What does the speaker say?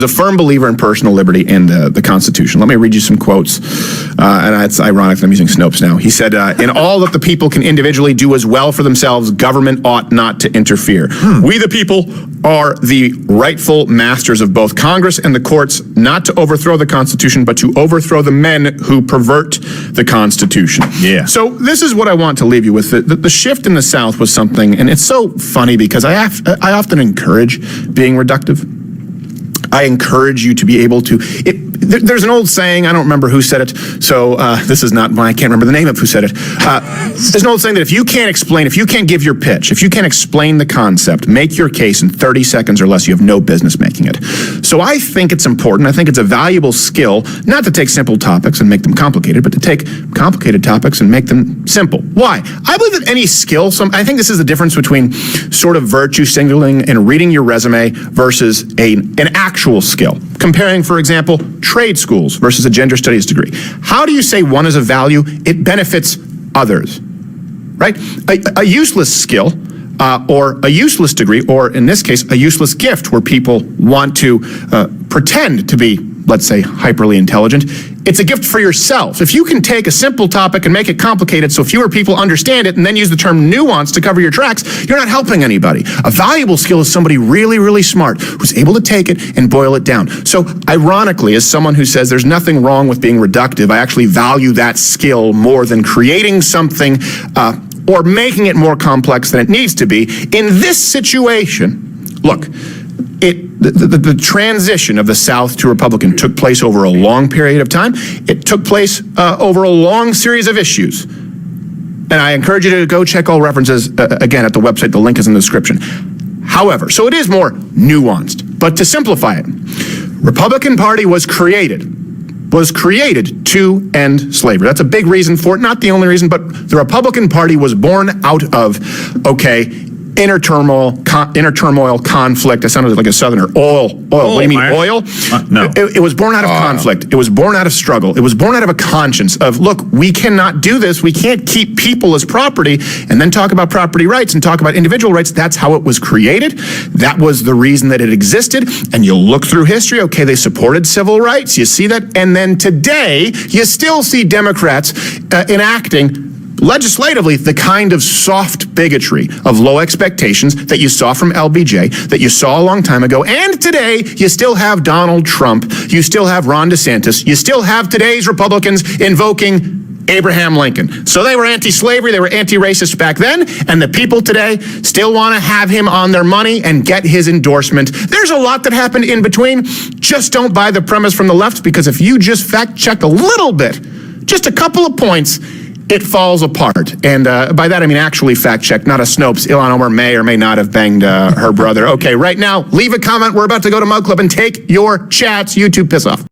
a firm believer in personal liberty and the Constitution. Let me read you some quotes, and it's ironic that I'm using Snopes now. He said, in all that the people can individually do as well for themselves, government ought not to interfere. We the people are the rightful masters of both Congress and the courts, not to overthrow the Constitution, but to overthrow the men who pervert the Constitution. Yeah. So this is what I want to leave you with. The shift in the South was something, and it's so funny because I often encourage being reductive. I encourage you to be able to, there's an old saying, I don't remember who said it, so this is not mine, I can't remember the name of who said it. There's an old saying that if you can't explain, if you can't give your pitch, if you can't explain the concept, make your case in 30 seconds or less, you have no business making it. So I think it's important, I think it's a valuable skill, not to take simple topics and make them complicated, but to take complicated topics and make them simple. Why? I believe that any skill, I think this is the difference between sort of virtue signaling and reading your resume versus an actual skill. Comparing, for example, trade schools versus a gender studies degree. How do you say one is a value? It benefits others, right? A useless skill or a useless degree, or in this case, a useless gift where people want to pretend to be, let's say, hyperly intelligent. It's a gift for yourself. If you can take a simple topic and make it complicated so fewer people understand it and then use the term nuance to cover your tracks, you're not helping anybody. A valuable skill is somebody really, really smart who's able to take it and boil it down. So ironically, as someone who says there's nothing wrong with being reductive, I actually value that skill more than creating something or making it more complex than it needs to be. In this situation, look, the transition of the South to Republican took place over a long period of time. It took place over a long series of issues. And I encourage you to go check all references, again, at the website. The link is in the description. However, so it is more nuanced. But to simplify it, Republican Party was created to end slavery. That's a big reason for it. Not the only reason, but the Republican Party was born out of, inner turmoil, conflict. I sounded like a Southerner. Oil. What do you mean, oil? No. It was born out of conflict. It was born out of struggle. It was born out of a conscience of, look, we cannot do this. We can't keep people as property and then talk about property rights and talk about individual rights. That's how it was created. That was the reason that it existed. And you look through history, okay, they supported civil rights. You see that. And then today, you still see Democrats enacting legislatively the kind of soft bigotry of low expectations that you saw from LBJ, that you saw a long time ago, and today you still have Donald Trump, you still have Ron DeSantis, you still have today's Republicans invoking Abraham Lincoln. So they were anti-slavery, they were anti-racist back then, and the people today still want to have him on their money and get his endorsement. There's a lot that happened in between. Just don't buy the premise from the left, because if you just fact-check a little bit, just a couple of points, it falls apart. And by that, I mean actually fact-check, not a Snopes. Ilhan Omar may or may not have banged her brother. Okay, right now, leave a comment. We're about to go to Mug Club and take your chats. YouTube, piss off.